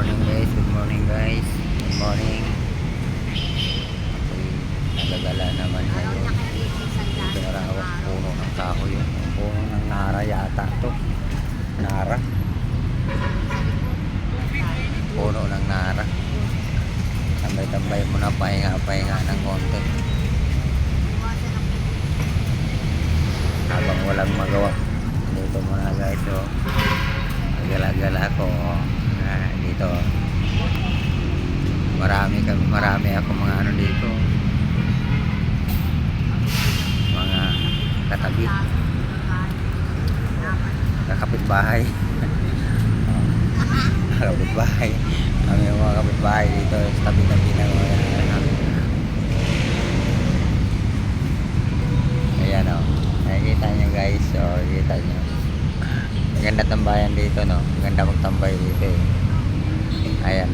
morning guys, good morning guys. Good morning. Ako'y nagagala naman ngayon. Pinarawak puno ng kahoy yun. Puno ng nara yata to. Nara. Puno ng nara. Tambay-tambay muna, pahinga ng konti. Habang walang magawa. Dito muna guys, so gala-gala ako dito. Marami ako mga ano dito. Mga katabi. Kapitbahay. Kapitbahay. Kami yung mga kapitbahay dito sa tabi-tabi ng mga ayan o. Nakikita nyo guys. So, nakikita nyo. Maganda tambayan dito, no? Maganda magtambay dito eh. Ayan.